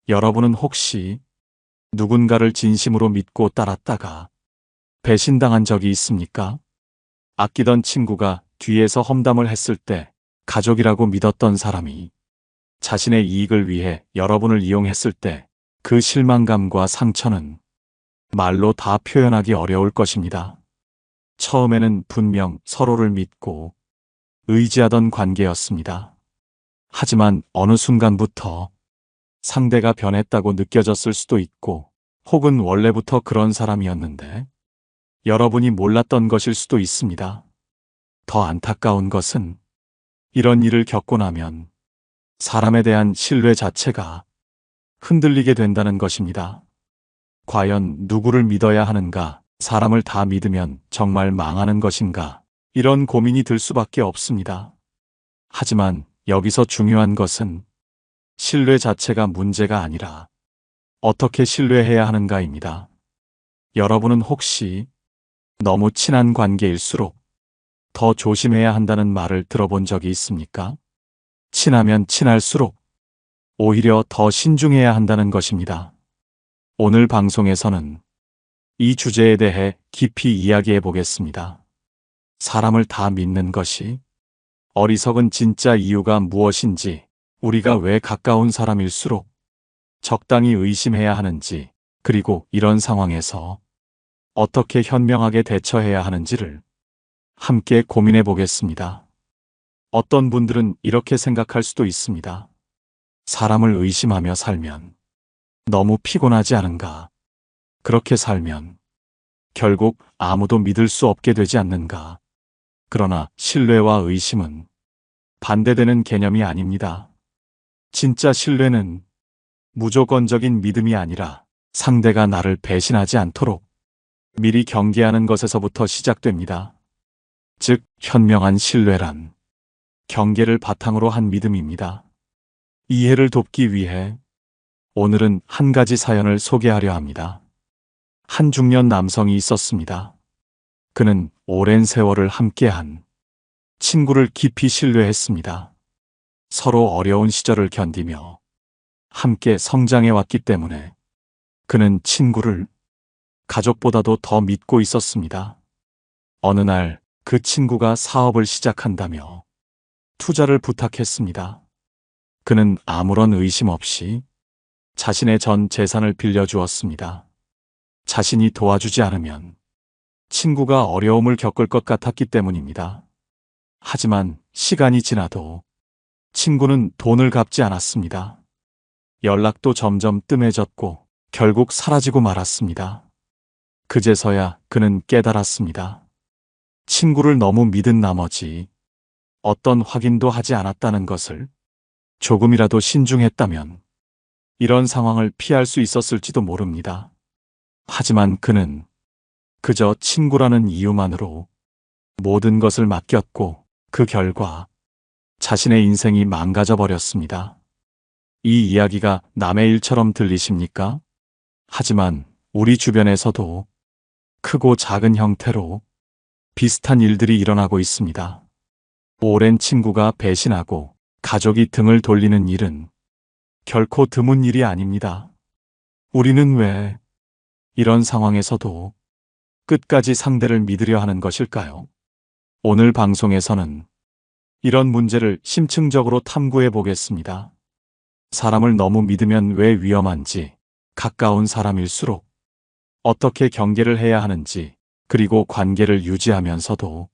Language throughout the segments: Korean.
여러분은 혹시 누군가를 진심으로 믿고 따랐다가 배신당한 적이 있습니까? 아끼던 친구가 뒤에서 험담을 했을 때 가족이라고 믿었던 사람이 자신의 이익을 위해 여러분을 이용했을 때 그 실망감과 상처는 말로 다 표현하기 어려울 것입니다. 처음에는 분명 서로를 믿고 의지하던 관계였습니다. 하지만 어느 순간부터 상대가 변했다고 느껴졌을 수도 있고, 혹은 원래부터 그런 사람이었는데 여러분이 몰랐던 것일 수도 있습니다. 더 안타까운 것은 이런 일을 겪고 나면 사람에 대한 신뢰 자체가 흔들리게 된다는 것입니다. 과연 누구를 믿어야 하는가? 사람을 다 믿으면 정말 망하는 것인가? 이런 고민이 들 수밖에 없습니다. 하지만 여기서 중요한 것은 신뢰 자체가 문제가 아니라 어떻게 신뢰해야 하는가입니다. 여러분은 혹시 너무 친한 관계일수록 더 조심해야 한다는 말을 들어본 적이 있습니까? 친하면 친할수록 오히려 더 신중해야 한다는 것입니다. 오늘 방송에서는 이 주제에 대해 깊이 이야기해 보겠습니다. 사람을 다 믿는 것이 어리석은 진짜 이유가 무엇인지, 우리가 왜 가까운 사람일수록 적당히 의심해야 하는지, 그리고 이런 상황에서 어떻게 현명하게 대처해야 하는지를 함께 고민해 보겠습니다. 어떤 분들은 이렇게 생각할 수도 있습니다. 사람을 의심하며 살면 너무 피곤하지 않은가? 그렇게 살면 결국 아무도 믿을 수 없게 되지 않는가? 그러나 신뢰와 의심은 반대되는 개념이 아닙니다. 진짜 신뢰는 무조건적인 믿음이 아니라 상대가 나를 배신하지 않도록 미리 경계하는 것에서부터 시작됩니다. 즉, 현명한 신뢰란 경계를 바탕으로 한 믿음입니다. 이해를 돕기 위해 오늘은 한 가지 사연을 소개하려 합니다. 한 중년 남성이 있었습니다. 그는 오랜 세월을 함께한 친구를 깊이 신뢰했습니다. 서로 어려운 시절을 견디며 함께 성장해 왔기 때문에 그는 친구를 가족보다도 더 믿고 있었습니다. 어느 날 그 친구가 사업을 시작한다며 투자를 부탁했습니다. 그는 아무런 의심 없이 자신의 전 재산을 빌려주었습니다. 자신이 도와주지 않으면 친구가 어려움을 겪을 것 같았기 때문입니다. 하지만 시간이 지나도 친구는 돈을 갚지 않았습니다. 연락도 점점 뜸해졌고 결국 사라지고 말았습니다. 그제서야 그는 깨달았습니다. 친구를 너무 믿은 나머지 어떤 확인도 하지 않았다는 것을. 조금이라도 신중했다면 이런 상황을 피할 수 있었을지도 모릅니다. 하지만 그는 그저 친구라는 이유만으로 모든 것을 맡겼고 그 결과 자신의 인생이 망가져 버렸습니다. 이 이야기가 남의 일처럼 들리십니까? 하지만 우리 주변에서도 크고 작은 형태로 비슷한 일들이 일어나고 있습니다. 오랜 친구가 배신하고 가족이 등을 돌리는 일은 결코 드문 일이 아닙니다. 우리는 왜 이런 상황에서도 끝까지 상대를 믿으려 하는 것일까요? 오늘 방송에서는 이런 문제를 심층적으로 탐구해 보겠습니다. 사람을 너무 믿으면 왜 위험한지, 가까운 사람일수록 어떻게 경계를 해야 하는지, 그리고 관계를 유지하면서도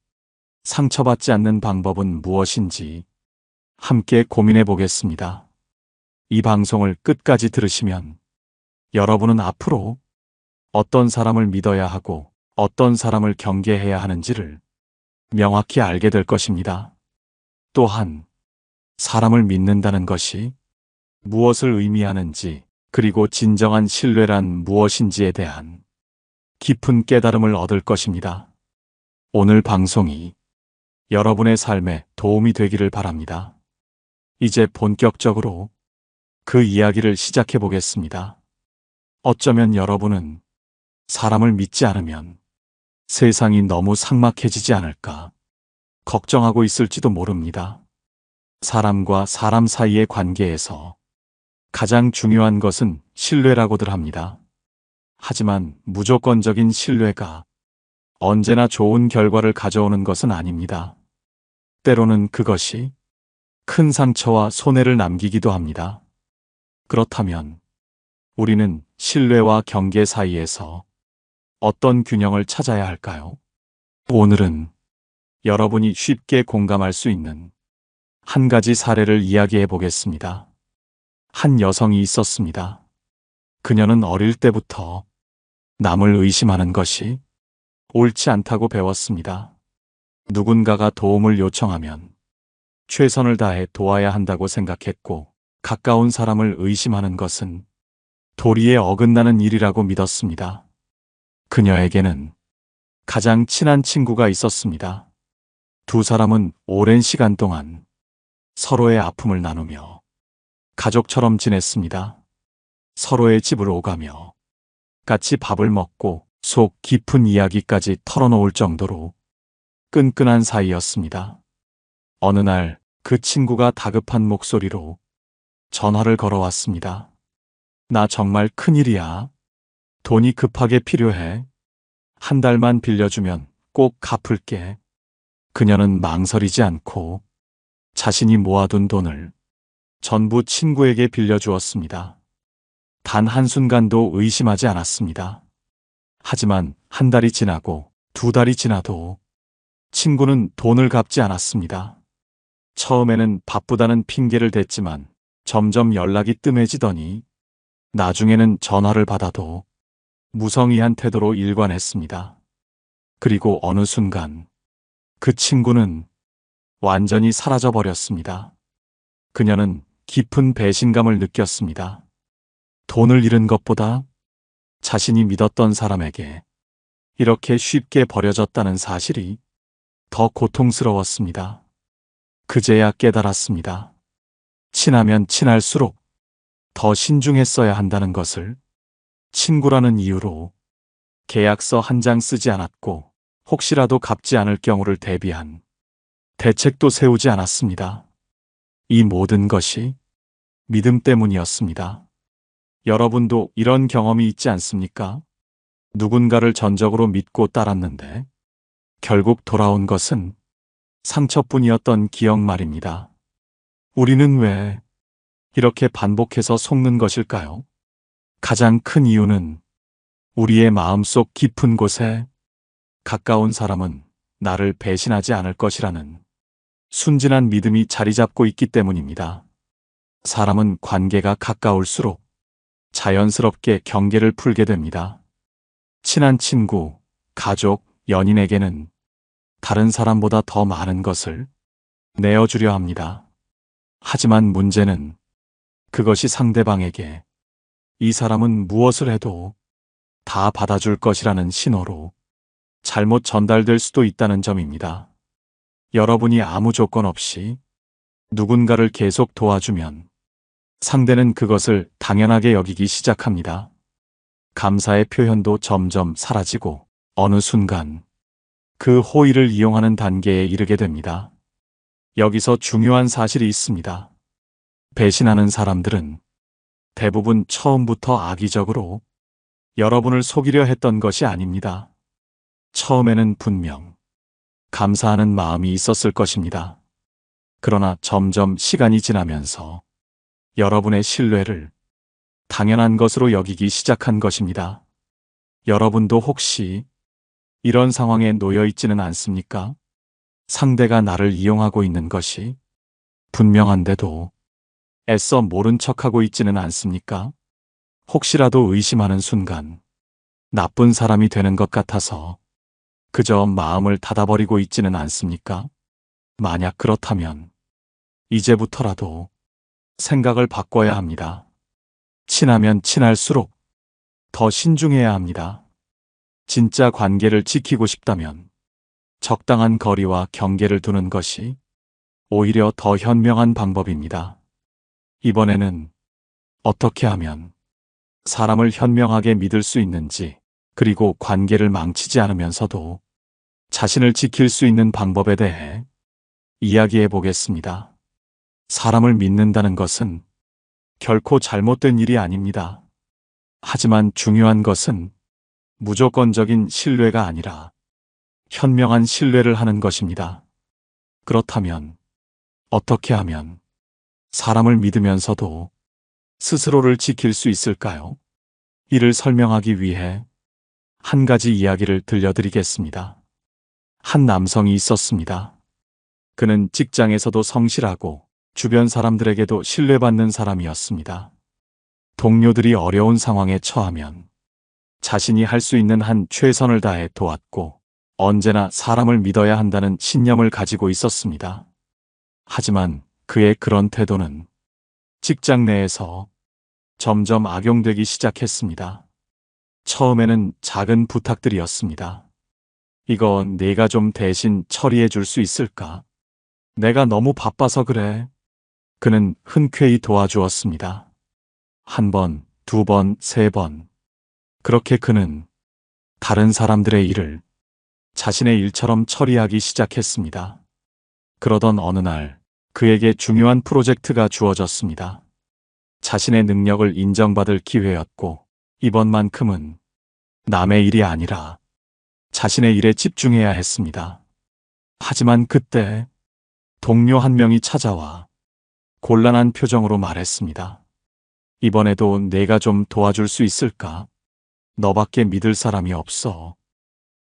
상처받지 않는 방법은 무엇인지 함께 고민해 보겠습니다. 이 방송을 끝까지 들으시면 여러분은 앞으로 어떤 사람을 믿어야 하고 어떤 사람을 경계해야 하는지를 명확히 알게 될 것입니다. 또한 사람을 믿는다는 것이 무엇을 의미하는지, 그리고 진정한 신뢰란 무엇인지에 대한 깊은 깨달음을 얻을 것입니다. 오늘 방송이 여러분의 삶에 도움이 되기를 바랍니다. 이제 본격적으로 그 이야기를 시작해 보겠습니다. 어쩌면 여러분은 사람을 믿지 않으면 세상이 너무 삭막해지지 않을까 걱정하고 있을지도 모릅니다. 사람과 사람 사이의 관계에서 가장 중요한 것은 신뢰라고들 합니다. 하지만 무조건적인 신뢰가 언제나 좋은 결과를 가져오는 것은 아닙니다. 때로는 그것이 큰 상처와 손해를 남기기도 합니다. 그렇다면 우리는 신뢰와 경계 사이에서 어떤 균형을 찾아야 할까요? 오늘은 여러분이 쉽게 공감할 수 있는 한 가지 사례를 이야기해 보겠습니다. 한 여성이 있었습니다. 그녀는 어릴 때부터 남을 의심하는 것이 옳지 않다고 배웠습니다. 누군가가 도움을 요청하면 최선을 다해 도와야 한다고 생각했고, 가까운 사람을 의심하는 것은 도리에 어긋나는 일이라고 믿었습니다. 그녀에게는 가장 친한 친구가 있었습니다. 두 사람은 오랜 시간 동안 서로의 아픔을 나누며 가족처럼 지냈습니다. 서로의 집을 오가며 같이 밥을 먹고 속 깊은 이야기까지 털어놓을 정도로 끈끈한 사이였습니다. 어느 날 그 친구가 다급한 목소리로 전화를 걸어왔습니다. 나 정말 큰일이야. 돈이 급하게 필요해. 한 달만 빌려주면 꼭 갚을게. 그녀는 망설이지 않고 자신이 모아둔 돈을 전부 친구에게 빌려주었습니다. 단 한순간도 의심하지 않았습니다. 하지만 한 달이 지나고 두 달이 지나도 친구는 돈을 갚지 않았습니다. 처음에는 바쁘다는 핑계를 댔지만 점점 연락이 뜸해지더니 나중에는 전화를 받아도 무성의한 태도로 일관했습니다. 그리고 어느 순간 그 친구는 완전히 사라져버렸습니다. 그녀는 깊은 배신감을 느꼈습니다. 돈을 잃은 것보다 자신이 믿었던 사람에게 이렇게 쉽게 버려졌다는 사실이 더 고통스러웠습니다. 그제야 깨달았습니다. 친하면 친할수록 더 신중했어야 한다는 것을. 친구라는 이유로 계약서 한 장 쓰지 않았고, 혹시라도 갚지 않을 경우를 대비한 대책도 세우지 않았습니다. 이 모든 것이 믿음 때문이었습니다. 여러분도 이런 경험이 있지 않습니까? 누군가를 전적으로 믿고 따랐는데 결국 돌아온 것은 상처뿐이었던 기억 말입니다. 우리는 왜 이렇게 반복해서 속는 것일까요? 가장 큰 이유는 우리의 마음속 깊은 곳에 가까운 사람은 나를 배신하지 않을 것이라는 순진한 믿음이 자리 잡고 있기 때문입니다. 사람은 관계가 가까울수록 자연스럽게 경계를 풀게 됩니다. 친한 친구, 가족, 연인에게는 다른 사람보다 더 많은 것을 내어주려 합니다. 하지만 문제는 그것이 상대방에게 이 사람은 무엇을 해도 다 받아줄 것이라는 신호로 잘못 전달될 수도 있다는 점입니다. 여러분이 아무 조건 없이 누군가를 계속 도와주면 상대는 그것을 당연하게 여기기 시작합니다. 감사의 표현도 점점 사라지고 어느 순간 그 호의를 이용하는 단계에 이르게 됩니다. 여기서 중요한 사실이 있습니다. 배신하는 사람들은 대부분 처음부터 악의적으로 여러분을 속이려 했던 것이 아닙니다. 처음에는 분명 감사하는 마음이 있었을 것입니다. 그러나 점점 시간이 지나면서 여러분의 신뢰를 당연한 것으로 여기기 시작한 것입니다. 여러분도 혹시 이런 상황에 놓여 있지는 않습니까? 상대가 나를 이용하고 있는 것이 분명한데도 애써 모른 척하고 있지는 않습니까? 혹시라도 의심하는 순간 나쁜 사람이 되는 것 같아서 그저 마음을 닫아버리고 있지는 않습니까? 만약 그렇다면 이제부터라도 생각을 바꿔야 합니다. 친하면 친할수록 더 신중해야 합니다. 진짜 관계를 지키고 싶다면 적당한 거리와 경계를 두는 것이 오히려 더 현명한 방법입니다. 이번에는 어떻게 하면 사람을 현명하게 믿을 수 있는지, 그리고 관계를 망치지 않으면서도 자신을 지킬 수 있는 방법에 대해 이야기해 보겠습니다. 사람을 믿는다는 것은 결코 잘못된 일이 아닙니다. 하지만 중요한 것은 무조건적인 신뢰가 아니라 현명한 신뢰를 하는 것입니다. 그렇다면 어떻게 하면 사람을 믿으면서도 스스로를 지킬 수 있을까요? 이를 설명하기 위해 한 가지 이야기를 들려드리겠습니다. 한 남성이 있었습니다. 그는 직장에서도 성실하고 주변 사람들에게도 신뢰받는 사람이었습니다. 동료들이 어려운 상황에 처하면 자신이 할 수 있는 한 최선을 다해 도왔고 언제나 사람을 믿어야 한다는 신념을 가지고 있었습니다. 하지만 그의 그런 태도는 직장 내에서 점점 악용되기 시작했습니다. 처음에는 작은 부탁들이었습니다. 이거 내가 좀 대신 처리해 줄 수 있을까? 내가 너무 바빠서 그래. 그는 흔쾌히 도와주었습니다. 한 번, 두 번, 세 번. 그렇게 그는 다른 사람들의 일을 자신의 일처럼 처리하기 시작했습니다. 그러던 어느 날 그에게 중요한 프로젝트가 주어졌습니다. 자신의 능력을 인정받을 기회였고 이번만큼은 남의 일이 아니라 자신의 일에 집중해야 했습니다. 하지만 그때 동료 한 명이 찾아와 곤란한 표정으로 말했습니다. 이번에도 내가 좀 도와줄 수 있을까? 너밖에 믿을 사람이 없어.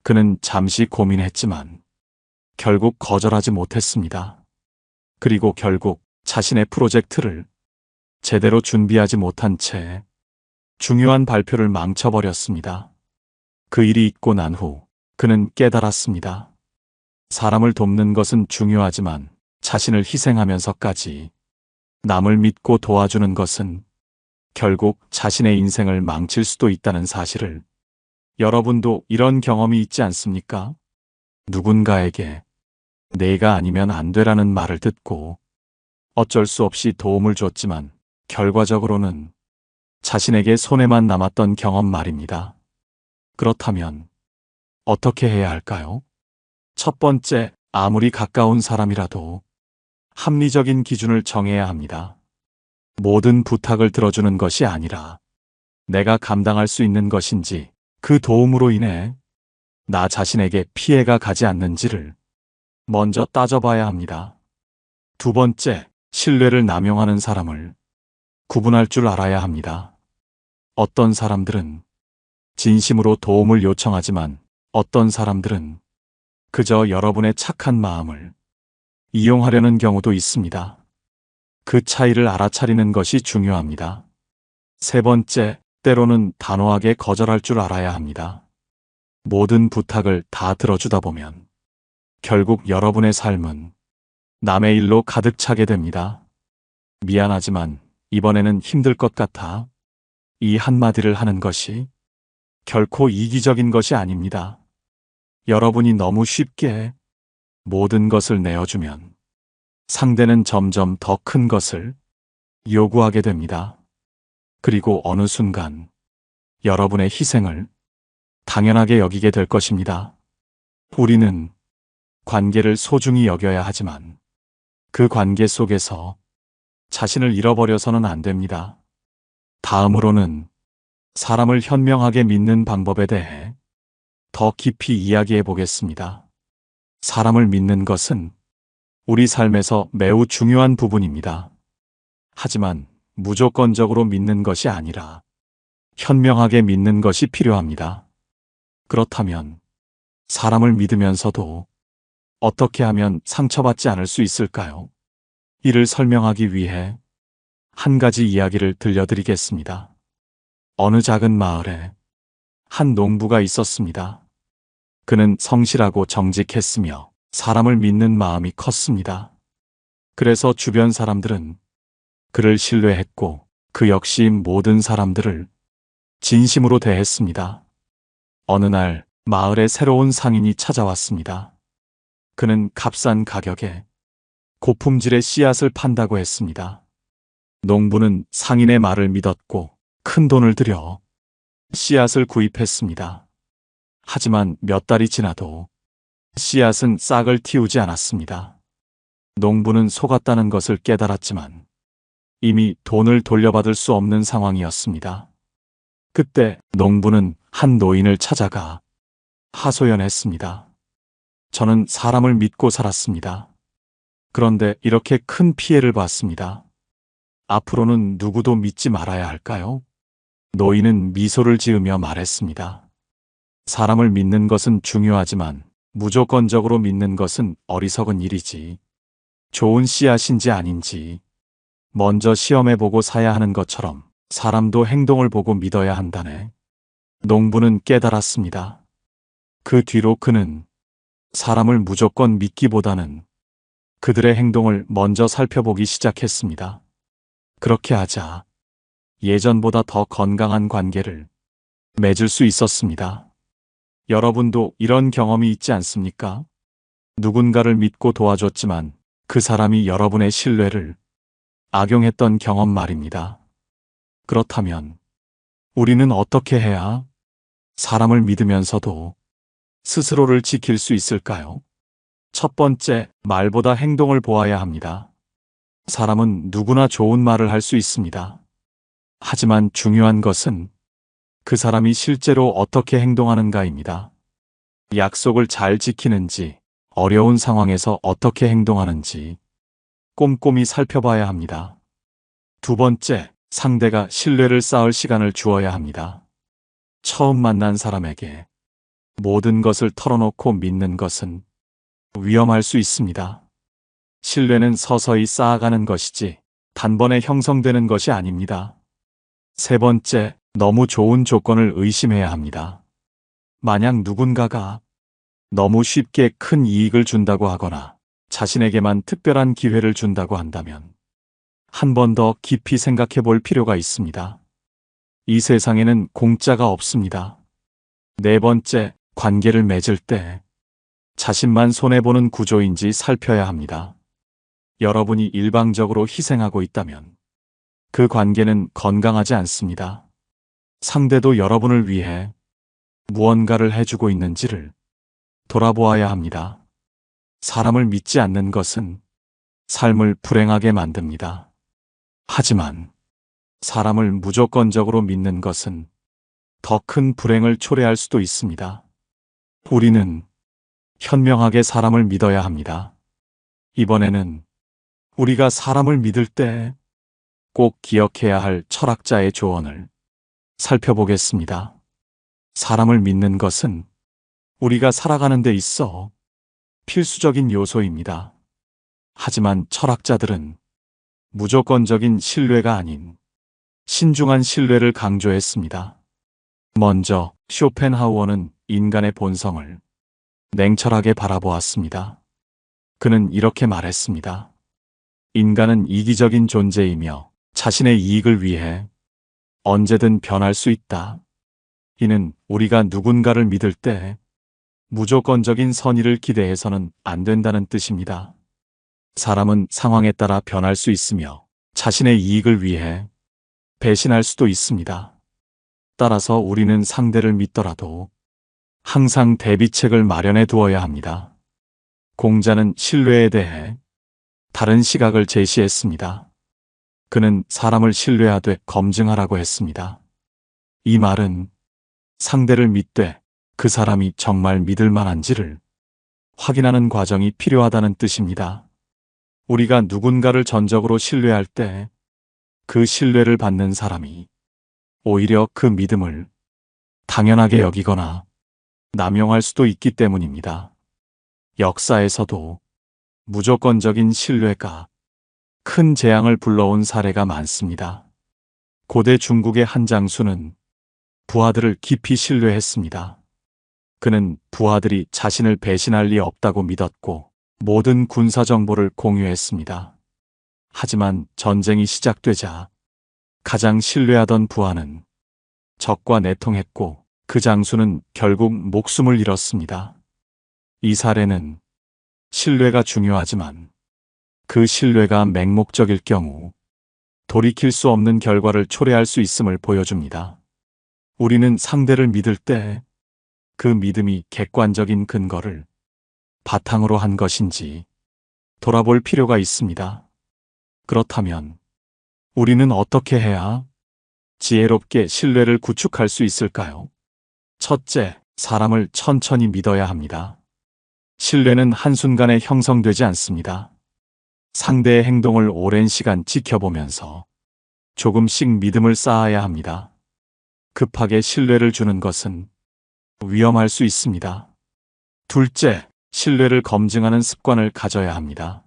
그는 잠시 고민했지만 결국 거절하지 못했습니다. 그리고 결국 자신의 프로젝트를 제대로 준비하지 못한 채 중요한 발표를 망쳐버렸습니다. 그 일이 있고 난 후 그는 깨달았습니다. 사람을 돕는 것은 중요하지만 자신을 희생하면서까지 남을 믿고 도와주는 것은 결국 자신의 인생을 망칠 수도 있다는 사실을. 여러분도 이런 경험이 있지 않습니까? 누군가에게 내가 아니면 안 되라는 말을 듣고 어쩔 수 없이 도움을 줬지만 결과적으로는 자신에게 손해만 남았던 경험 말입니다. 그렇다면 어떻게 해야 할까요? 첫 번째, 아무리 가까운 사람이라도 합리적인 기준을 정해야 합니다. 모든 부탁을 들어주는 것이 아니라 내가 감당할 수 있는 것인지 그 도움으로 인해 나 자신에게 피해가 가지 않는지를 먼저 따져봐야 합니다. 두 번째, 신뢰를 남용하는 사람을 구분할 줄 알아야 합니다. 어떤 사람들은 진심으로 도움을 요청하지만 어떤 사람들은 그저 여러분의 착한 마음을 이용하려는 경우도 있습니다. 그 차이를 알아차리는 것이 중요합니다. 세 번째, 때로는 단호하게 거절할 줄 알아야 합니다. 모든 부탁을 다 들어주다 보면 결국 여러분의 삶은 남의 일로 가득 차게 됩니다. 미안하지만 이번에는 힘들 것 같아. 이 한마디를 하는 것이 결코 이기적인 것이 아닙니다. 여러분이 너무 쉽게 모든 것을 내어주면 상대는 점점 더 큰 것을 요구하게 됩니다. 그리고 어느 순간 여러분의 희생을 당연하게 여기게 될 것입니다. 우리는 관계를 소중히 여겨야 하지만 그 관계 속에서 자신을 잃어버려서는 안 됩니다. 다음으로는 사람을 현명하게 믿는 방법에 대해 더 깊이 이야기해 보겠습니다. 사람을 믿는 것은 우리 삶에서 매우 중요한 부분입니다. 하지만 무조건적으로 믿는 것이 아니라 현명하게 믿는 것이 필요합니다. 그렇다면 사람을 믿으면서도 어떻게 하면 상처받지 않을 수 있을까요? 이를 설명하기 위해 한 가지 이야기를 들려드리겠습니다. 어느 작은 마을에 한 농부가 있었습니다. 그는 성실하고 정직했으며 사람을 믿는 마음이 컸습니다. 그래서 주변 사람들은 그를 신뢰했고 그 역시 모든 사람들을 진심으로 대했습니다. 어느 날 마을에 새로운 상인이 찾아왔습니다. 그는 값싼 가격에 고품질의 씨앗을 판다고 했습니다. 농부는 상인의 말을 믿었고 큰 돈을 들여 씨앗을 구입했습니다. 하지만 몇 달이 지나도 씨앗은 싹을 틔우지 않았습니다. 농부는 속았다는 것을 깨달았지만 이미 돈을 돌려받을 수 없는 상황이었습니다. 그때 농부는 한 노인을 찾아가 하소연했습니다. 저는 사람을 믿고 살았습니다. 그런데 이렇게 큰 피해를 봤습니다. 앞으로는 누구도 믿지 말아야 할까요? 노인은 미소를 지으며 말했습니다. 사람을 믿는 것은 중요하지만 무조건적으로 믿는 것은 어리석은 일이지. 좋은 씨앗인지 아닌지 먼저 시험해보고 사야 하는 것처럼 사람도 행동을 보고 믿어야 한다네. 농부는 깨달았습니다. 그 뒤로 그는 사람을 무조건 믿기보다는 그들의 행동을 먼저 살펴보기 시작했습니다. 그렇게 하자 예전보다 더 건강한 관계를 맺을 수 있었습니다. 여러분도 이런 경험이 있지 않습니까? 누군가를 믿고 도와줬지만 그 사람이 여러분의 신뢰를 악용했던 경험 말입니다. 그렇다면 우리는 어떻게 해야 사람을 믿으면서도 스스로를 지킬 수 있을까요? 첫 번째, 말보다 행동을 보아야 합니다. 사람은 누구나 좋은 말을 할 수 있습니다. 하지만 중요한 것은 그 사람이 실제로 어떻게 행동하는가입니다. 약속을 잘 지키는지, 어려운 상황에서 어떻게 행동하는지 꼼꼼히 살펴봐야 합니다. 두 번째, 상대가 신뢰를 쌓을 시간을 주어야 합니다. 처음 만난 사람에게 모든 것을 털어놓고 믿는 것은 위험할 수 있습니다. 신뢰는 서서히 쌓아가는 것이지 단번에 형성되는 것이 아닙니다. 세 번째, 너무 좋은 조건을 의심해야 합니다. 만약 누군가가 너무 쉽게 큰 이익을 준다고 하거나 자신에게만 특별한 기회를 준다고 한다면 한 번 더 깊이 생각해 볼 필요가 있습니다. 이 세상에는 공짜가 없습니다. 네 번째, 관계를 맺을 때 자신만 손해보는 구조인지 살펴야 합니다. 여러분이 일방적으로 희생하고 있다면 그 관계는 건강하지 않습니다. 상대도 여러분을 위해 무언가를 해주고 있는지를 돌아보아야 합니다. 사람을 믿지 않는 것은 삶을 불행하게 만듭니다. 하지만 사람을 무조건적으로 믿는 것은 더 큰 불행을 초래할 수도 있습니다. 우리는 현명하게 사람을 믿어야 합니다. 이번에는 우리가 사람을 믿을 때 꼭 기억해야 할 철학자의 조언을 살펴보겠습니다. 사람을 믿는 것은 우리가 살아가는 데 있어 필수적인 요소입니다. 하지만 철학자들은 무조건적인 신뢰가 아닌 신중한 신뢰를 강조했습니다. 먼저 쇼펜하우어는 인간의 본성을 냉철하게 바라보았습니다. 그는 이렇게 말했습니다. 인간은 이기적인 존재이며 자신의 이익을 위해 언제든 변할 수 있다. 이는 우리가 누군가를 믿을 때 무조건적인 선의를 기대해서는 안 된다는 뜻입니다. 사람은 상황에 따라 변할 수 있으며 자신의 이익을 위해 배신할 수도 있습니다. 따라서 우리는 상대를 믿더라도 항상 대비책을 마련해 두어야 합니다. 공자는 신뢰에 대해 다른 시각을 제시했습니다. 그는 사람을 신뢰하되 검증하라고 했습니다. 이 말은 상대를 믿되 그 사람이 정말 믿을 만한지를 확인하는 과정이 필요하다는 뜻입니다. 우리가 누군가를 전적으로 신뢰할 때 그 신뢰를 받는 사람이 오히려 그 믿음을 당연하게 여기거나 남용할 수도 있기 때문입니다. 역사에서도 무조건적인 신뢰가 큰 재앙을 불러온 사례가 많습니다. 고대 중국의 한 장수는 부하들을 깊이 신뢰했습니다. 그는 부하들이 자신을 배신할 리 없다고 믿었고 모든 군사 정보를 공유했습니다. 하지만 전쟁이 시작되자 가장 신뢰하던 부하는 적과 내통했고 그 장수는 결국 목숨을 잃었습니다. 이 사례는 신뢰가 중요하지만 그 신뢰가 맹목적일 경우 돌이킬 수 없는 결과를 초래할 수 있음을 보여줍니다. 우리는 상대를 믿을 때 그 믿음이 객관적인 근거를 바탕으로 한 것인지 돌아볼 필요가 있습니다. 그렇다면 우리는 어떻게 해야 지혜롭게 신뢰를 구축할 수 있을까요? 첫째, 사람을 천천히 믿어야 합니다. 신뢰는 한순간에 형성되지 않습니다. 상대의 행동을 오랜 시간 지켜보면서 조금씩 믿음을 쌓아야 합니다. 급하게 신뢰를 주는 것은 위험할 수 있습니다. 둘째, 신뢰를 검증하는 습관을 가져야 합니다.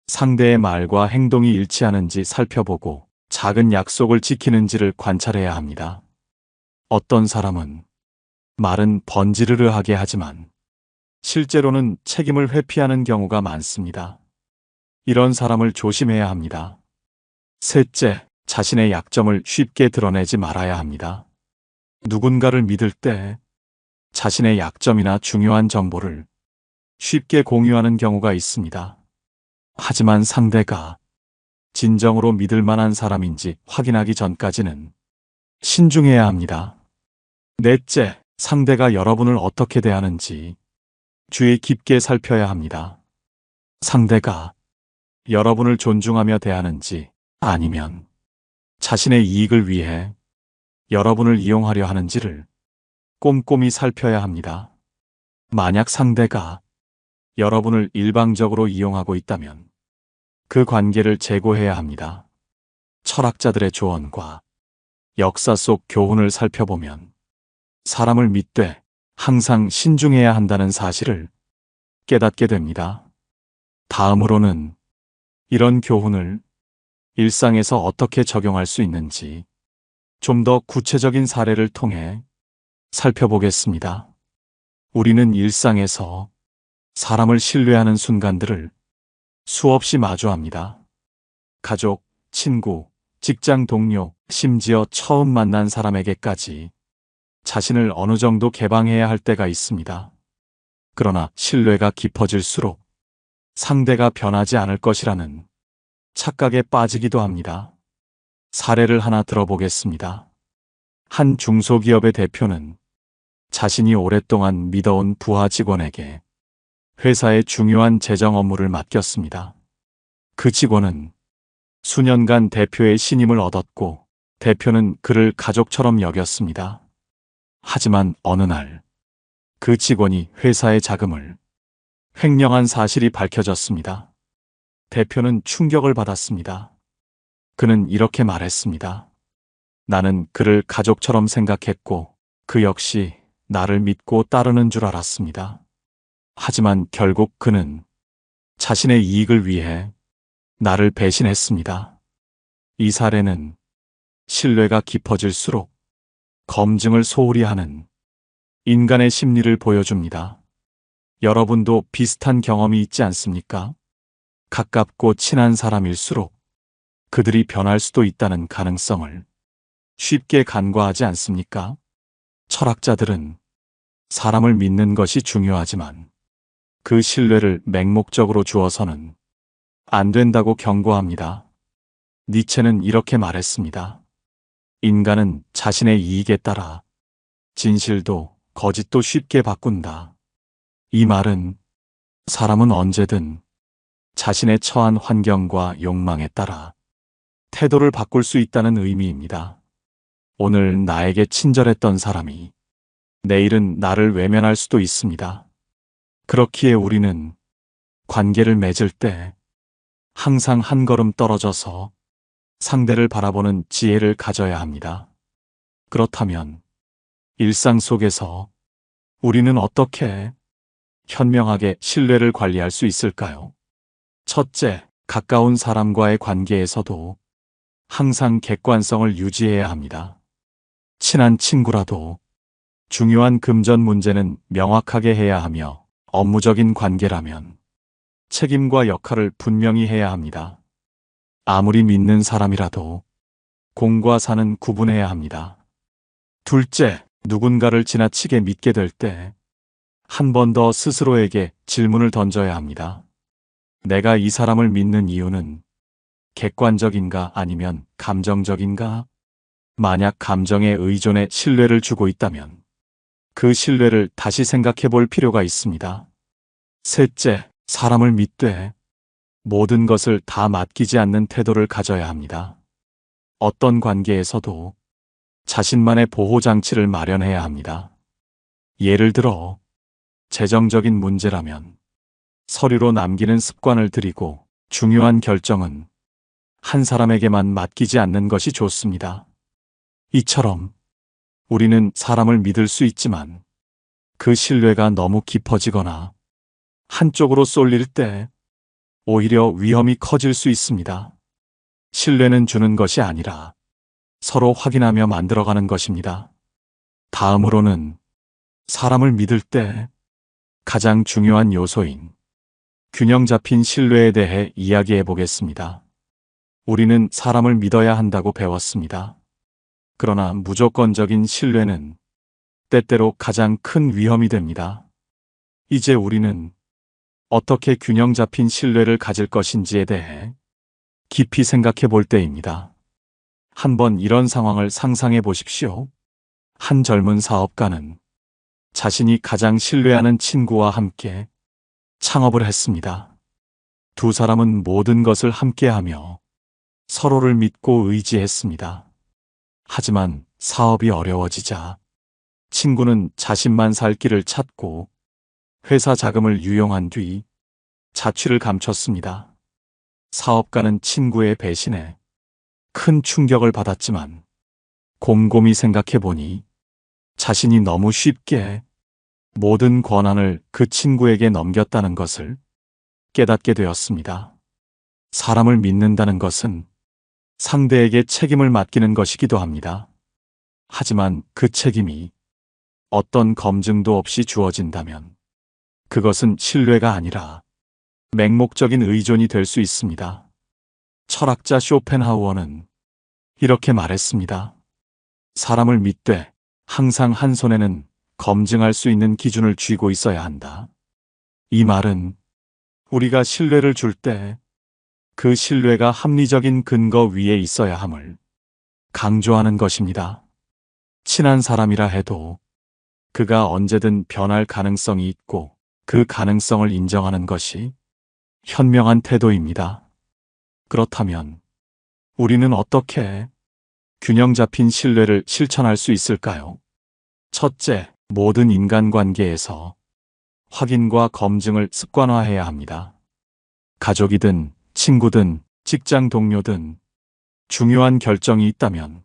상대의 말과 행동이 일치하는지 살펴보고 작은 약속을 지키는지를 관찰해야 합니다. 어떤 사람은 말은 번지르르하게 하지만 실제로는 책임을 회피하는 경우가 많습니다. 이런 사람을 조심해야 합니다. 셋째, 자신의 약점을 쉽게 드러내지 말아야 합니다. 누군가를 믿을 때 자신의 약점이나 중요한 정보를 쉽게 공유하는 경우가 있습니다. 하지만 상대가 진정으로 믿을 만한 사람인지 확인하기 전까지는 신중해야 합니다. 넷째, 상대가 여러분을 어떻게 대하는지 주의 깊게 살펴야 합니다. 상대가 여러분을 존중하며 대하는지 아니면 자신의 이익을 위해 여러분을 이용하려 하는지를 꼼꼼히 살펴야 합니다. 만약 상대가 여러분을 일방적으로 이용하고 있다면 그 관계를 재고해야 합니다. 철학자들의 조언과 역사 속 교훈을 살펴보면 사람을 믿되 항상 신중해야 한다는 사실을 깨닫게 됩니다. 다음으로는 이런 교훈을 일상에서 어떻게 적용할 수 있는지 좀 더 구체적인 사례를 통해 살펴보겠습니다. 우리는 일상에서 사람을 신뢰하는 순간들을 수없이 마주합니다. 가족, 친구, 직장 동료, 심지어 처음 만난 사람에게까지 자신을 어느 정도 개방해야 할 때가 있습니다. 그러나 신뢰가 깊어질수록 상대가 변하지 않을 것이라는 착각에 빠지기도 합니다. 사례를 하나 들어보겠습니다. 한 중소기업의 대표는 자신이 오랫동안 믿어온 부하 직원에게 회사의 중요한 재정 업무를 맡겼습니다. 그 직원은 수년간 대표의 신임을 얻었고 대표는 그를 가족처럼 여겼습니다. 하지만 어느 날 그 직원이 회사의 자금을 횡령한 사실이 밝혀졌습니다. 대표는 충격을 받았습니다. 그는 이렇게 말했습니다. 나는 그를 가족처럼 생각했고 그 역시 나를 믿고 따르는 줄 알았습니다. 하지만 결국 그는 자신의 이익을 위해 나를 배신했습니다. 이 사례는 신뢰가 깊어질수록 검증을 소홀히 하는 인간의 심리를 보여줍니다. 여러분도 비슷한 경험이 있지 않습니까? 가깝고 친한 사람일수록 그들이 변할 수도 있다는 가능성을 쉽게 간과하지 않습니까? 철학자들은 사람을 믿는 것이 중요하지만 그 신뢰를 맹목적으로 주어서는 안 된다고 경고합니다. 니체는 이렇게 말했습니다. 인간은 자신의 이익에 따라 진실도 거짓도 쉽게 바꾼다. 이 말은 사람은 언제든 자신의 처한 환경과 욕망에 따라 태도를 바꿀 수 있다는 의미입니다. 오늘 나에게 친절했던 사람이 내일은 나를 외면할 수도 있습니다. 그렇기에 우리는 관계를 맺을 때 항상 한 걸음 떨어져서 상대를 바라보는 지혜를 가져야 합니다. 그렇다면 일상 속에서 우리는 어떻게 현명하게 신뢰를 관리할 수 있을까요? 첫째, 가까운 사람과의 관계에서도 항상 객관성을 유지해야 합니다. 친한 친구라도 중요한 금전 문제는 명확하게 해야 하며 업무적인 관계라면 책임과 역할을 분명히 해야 합니다. 아무리 믿는 사람이라도 공과 사는 구분해야 합니다. 둘째, 누군가를 지나치게 믿게 될 때 한 번 더 스스로에게 질문을 던져야 합니다. 내가 이 사람을 믿는 이유는 객관적인가 아니면 감정적인가? 만약 감정에 의존해 신뢰를 주고 있다면 그 신뢰를 다시 생각해 볼 필요가 있습니다. 셋째, 사람을 믿되 모든 것을 다 맡기지 않는 태도를 가져야 합니다. 어떤 관계에서도 자신만의 보호장치를 마련해야 합니다. 예를 들어, 재정적인 문제라면 서류로 남기는 습관을 들이고 중요한 결정은 한 사람에게만 맡기지 않는 것이 좋습니다. 이처럼 우리는 사람을 믿을 수 있지만 그 신뢰가 너무 깊어지거나 한쪽으로 쏠릴 때 오히려 위험이 커질 수 있습니다. 신뢰는 주는 것이 아니라 서로 확인하며 만들어가는 것입니다. 다음으로는 사람을 믿을 때 가장 중요한 요소인 균형 잡힌 신뢰에 대해 이야기해 보겠습니다. 우리는 사람을 믿어야 한다고 배웠습니다. 그러나 무조건적인 신뢰는 때때로 가장 큰 위험이 됩니다. 이제 우리는 어떻게 균형 잡힌 신뢰를 가질 것인지에 대해 깊이 생각해 볼 때입니다. 한번 이런 상황을 상상해 보십시오. 한 젊은 사업가는 자신이 가장 신뢰하는 친구와 함께 창업을 했습니다. 두 사람은 모든 것을 함께하며 서로를 믿고 의지했습니다. 하지만 사업이 어려워지자 친구는 자신만 살 길을 찾고 회사 자금을 유용한 뒤 자취를 감췄습니다. 사업가는 친구의 배신에 큰 충격을 받았지만 곰곰이 생각해 보니 자신이 너무 쉽게 모든 권한을 그 친구에게 넘겼다는 것을 깨닫게 되었습니다. 사람을 믿는다는 것은 상대에게 책임을 맡기는 것이기도 합니다. 하지만 그 책임이 어떤 검증도 없이 주어진다면 그것은 신뢰가 아니라 맹목적인 의존이 될 수 있습니다. 철학자 쇼펜하우어는 이렇게 말했습니다. 사람을 믿되 항상 한 손에는 검증할 수 있는 기준을 쥐고 있어야 한다. 이 말은 우리가 신뢰를 줄 때 그 신뢰가 합리적인 근거 위에 있어야 함을 강조하는 것입니다. 친한 사람이라 해도 그가 언제든 변할 가능성이 있고 그 가능성을 인정하는 것이 현명한 태도입니다. 그렇다면 우리는 어떻게 균형 잡힌 신뢰를 실천할 수 있을까요? 첫째, 모든 인간관계에서 확인과 검증을 습관화해야 합니다. 가족이든 친구든 직장 동료든 중요한 결정이 있다면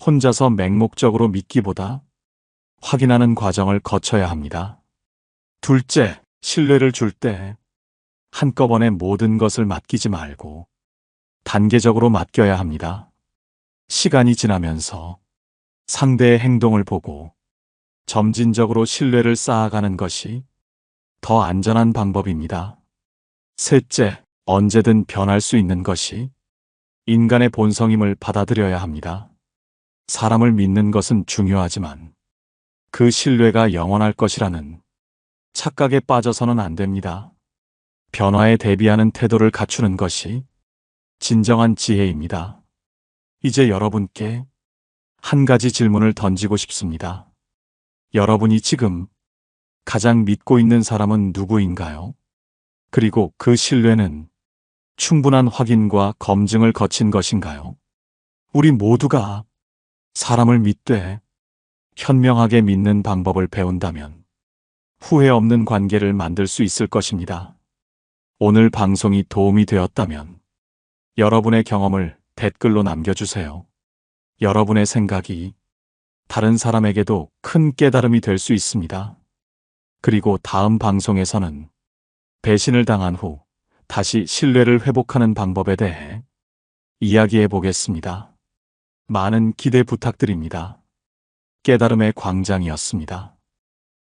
혼자서 맹목적으로 믿기보다 확인하는 과정을 거쳐야 합니다. 둘째, 신뢰를 줄 때 한꺼번에 모든 것을 맡기지 말고 단계적으로 맡겨야 합니다. 시간이 지나면서 상대의 행동을 보고 점진적으로 신뢰를 쌓아가는 것이 더 안전한 방법입니다. 셋째, 언제든 변할 수 있는 것이 인간의 본성임을 받아들여야 합니다. 사람을 믿는 것은 중요하지만 그 신뢰가 영원할 것이라는 착각에 빠져서는 안 됩니다. 변화에 대비하는 태도를 갖추는 것이 진정한 지혜입니다. 이제 여러분께 한 가지 질문을 던지고 싶습니다. 여러분이 지금 가장 믿고 있는 사람은 누구인가요? 그리고 그 신뢰는 충분한 확인과 검증을 거친 것인가요? 우리 모두가 사람을 믿되 현명하게 믿는 방법을 배운다면 후회 없는 관계를 만들 수 있을 것입니다. 오늘 방송이 도움이 되었다면 여러분의 경험을 댓글로 남겨주세요. 여러분의 생각이 다른 사람에게도 큰 깨달음이 될 수 있습니다. 그리고 다음 방송에서는 배신을 당한 후 다시 신뢰를 회복하는 방법에 대해 이야기해 보겠습니다. 많은 기대 부탁드립니다. 깨달음의 광장이었습니다.